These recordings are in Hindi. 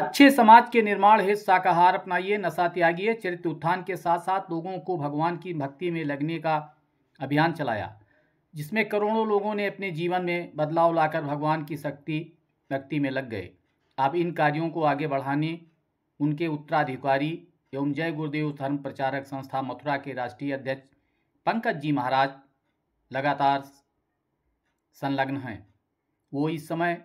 अच्छे समाज के निर्माण हेतु शाकाहार अपनाइए, नशा त्यागिए। चरित्र उत्थान के साथ साथ लोगों को भगवान की भक्ति में लगने का अभियान चलाया, जिसमें करोड़ों लोगों ने अपने जीवन में बदलाव लाकर भगवान की शक्ति भक्ति में लग गए। अब इन कार्यों को आगे बढ़ाने उनके उत्तराधिकारी एवं जय गुरुदेव धर्म प्रचारक संस्था मथुरा के राष्ट्रीय अध्यक्ष पंकज जी महाराज लगातार संलग्न हैं। वो इस समय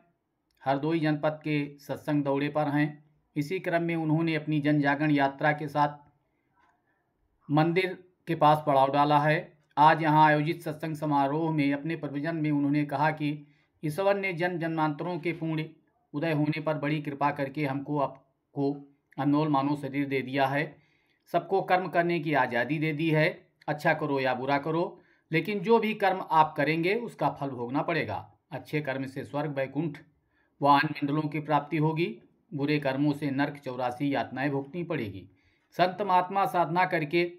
हरदोई जनपद के सत्संग दौरे पर हैं। इसी क्रम में उन्होंने अपनी जन जागरण यात्रा के साथ मंदिर के पास पड़ाव डाला है। आज यहां आयोजित सत्संग समारोह में अपने प्रवचन में उन्होंने कहा कि ईश्वर ने जन्मांतरों के पूर्ण उदय होने पर बड़ी कृपा करके आपको अनमोल मानव शरीर दे दिया है। सबको कर्म करने की आज़ादी दे दी है। अच्छा करो या बुरा करो, लेकिन जो भी कर्म आप करेंगे उसका फल भोगना पड़ेगा। अच्छे कर्म से स्वर्ग, वैकुंठ व अन्य मंडलों की प्राप्ति होगी। बुरे कर्मों से नरक 84 यातनाएं भुगतनी पड़ेगी। संत महात्मा साधना करके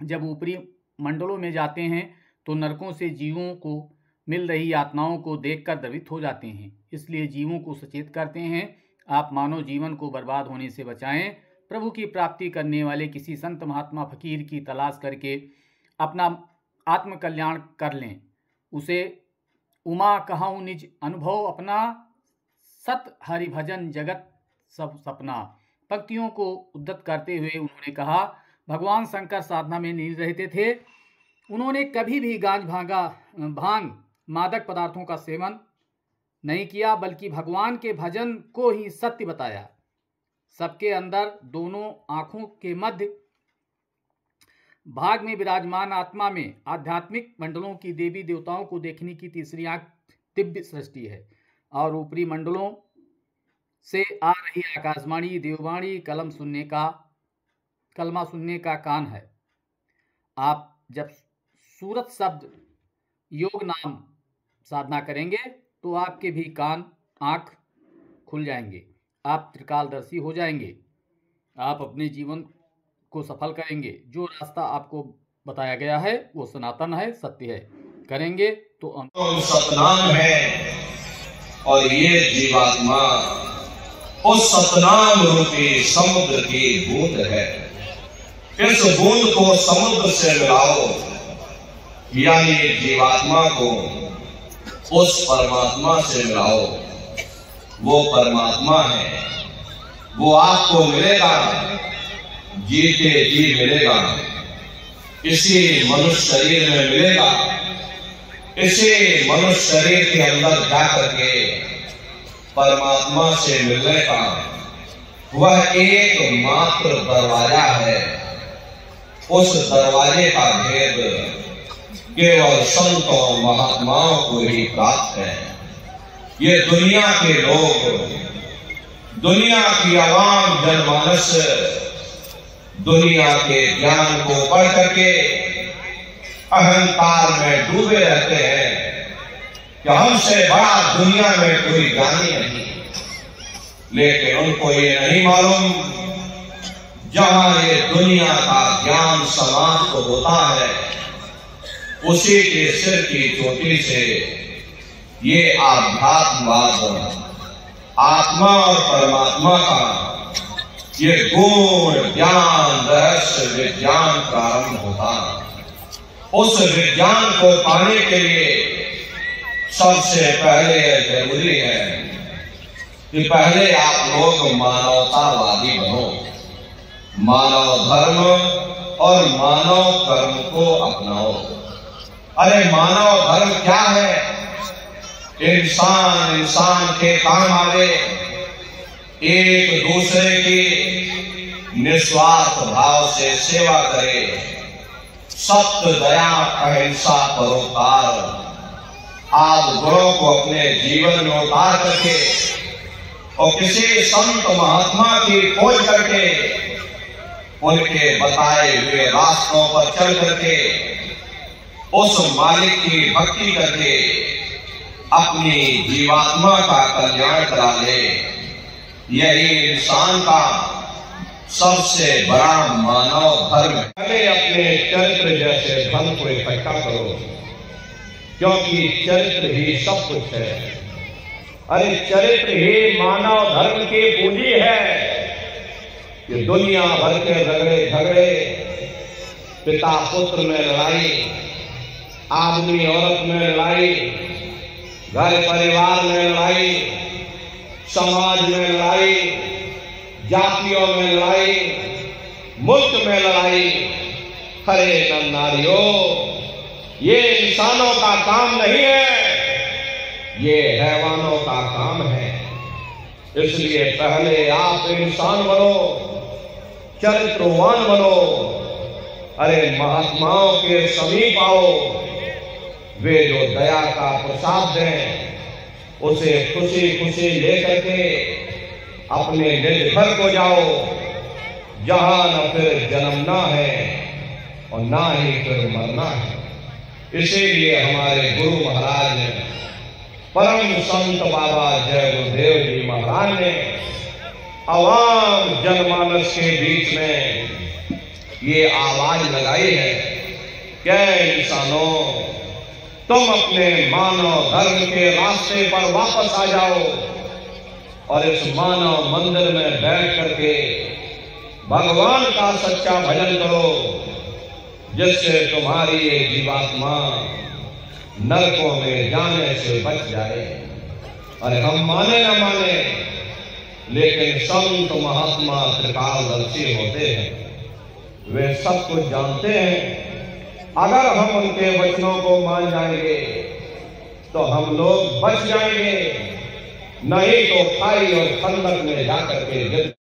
जब ऊपरी मंडलों में जाते हैं तो नरकों से जीवों को मिल रही यातनाओं को देखकर द्रवित हो जाते हैं। इसलिए जीवों को सचेत करते हैं, आप मानव जीवन को बर्बाद होने से बचाएं। प्रभु की प्राप्ति करने वाले किसी संत महात्मा फकीर की तलाश करके अपना आत्म कल्याण कर लें। उसे उमा कहूँ निज अनुभव अपना, सत हरि भजन जगत सब सपना। पंक्तियों को उद्धत करते हुए उन्होंने कहा, भगवान शंकर साधना में लीन रहते थे। उन्होंने कभी भी गांज भांग मादक पदार्थों का सेवन नहीं किया, बल्कि भगवान के भजन को ही सत्य बताया। सबके अंदर दोनों आँखों के मध्य भाग में विराजमान आत्मा में आध्यात्मिक मंडलों की देवी देवताओं को देखने की तीसरी आँख दिव्य सृष्टि है, और ऊपरी मंडलों से आ रही आकाशवाणी, देववाणी, कलमा सुनने का कान है। आप जब सूरत शब्द योग नाम साधना करेंगे तो आपके भी कान आँख खुल जाएंगे, आप त्रिकालदर्शी हो जाएंगे। आप अपने जीवन को सफल करेंगे। जो रास्ता आपको बताया गया है वो सनातन है, सत्य है। करेंगे तो सतनाम है, और ये जीवात्मा उस सतनाम रूपी समुद्र की बूंद है। इस बूंद को समुद्र से मिलाओ, यानी जीवात्मा को उस परमात्मा से मिलाओ। वो परमात्मा है, वो आपको मिलेगा, जीते जी मिलेगा। इसी मनुष्य शरीर में मिलेगा। इसी मनुष्य शरीर के अंदर जाकर के परमात्मा से मिलने का वह एक मात्र दरवाजा है। उस दरवाजे का भेद केवल संतों महात्माओं को ही प्राप्त है। ये दुनिया के लोग, दुनिया की आवाम जनमानस दुनिया के ज्ञान को पढ़ करके अहंकार में डूबे रहते हैं कि हमसे बड़ा दुनिया में कोई ज्ञानी नहीं। लेकिन उनको ये नहीं मालूम, जहां ये दुनिया का ज्ञान समाज को होता है, उसी के सिर की चोटी से ये आध्यात्मवाद, आत्मा और परमात्मा का ये गूढ़ ज्ञान, रहस्य विज्ञान प्रारंभ होता। उस विज्ञान को पाने के लिए सबसे पहले जरूरी है कि पहले आप लोग मानवतावादी बनो, मानव धर्म और मानव कर्म को अपनाओ। अरे मानव धर्म क्या है? इंसान के काम आवे, एक दूसरे की निस्वार्थ भाव से सेवा करे, सत्य, दया, अहिंसा, परोपकार आदि गुणों को अपने जीवन में उतार करके और किसी संत महात्मा की खोज करके उनके बताए हुए रास्तों पर चल करके उस मालिक की भक्ति करके अपनी जीवात्मा का कल्याण करा ले। यही इंसान का सबसे बड़ा मानव धर्म है। पहले अपने चरित्र जैसे धन को इकट्ठा करो, क्योंकि चरित्र ही सब कुछ है। अरे चरित्र ही मानव धर्म की पूंजी है। कि दुनिया भर के झगड़े, पिता पुत्र में लड़ाई, आदमी औरत में लड़ाई, घर परिवार में लड़ाई, समाज में लड़ाई, जातियों में लड़ाई, मुल्क में लड़ाई। हरे नर नारियों, ये इंसानों का काम नहीं है, ये हैवानों का काम है। इसलिए पहले आप इंसान बनो, चरित्रवान बनो। अरे महात्माओं के समीप आओ, वे जो दया का प्रसाद दें उसे खुशी खुशी लेकर के अपने निज घर को जाओ, जहां न फिर जन्मना है और ना ही फिर मरना है। इसीलिए हमारे गुरु महाराज ने, परम संत बाबा जय गुरुदेव जी महाराज ने आवाम जनमानस के बीच में ये आवाज लगाई है कि इंसानों, तुम अपने मानव धर्म के रास्ते पर वापस आ जाओ और इस मानव मंदिर में बैठ करके भगवान का सच्चा भजन करो, जिससे तुम्हारी ये जीवात्मा नरकों में जाने से बच जाए। अरे हम माने न माने, लेकिन संत महात्मा त्रिकालदर्शी होते हैं, वे सब कुछ जानते हैं। अगर हम उनके वचनों को मान जाएंगे तो हम लोग बच जाएंगे, नहीं तो खाई और खंडक में जाकर के गिर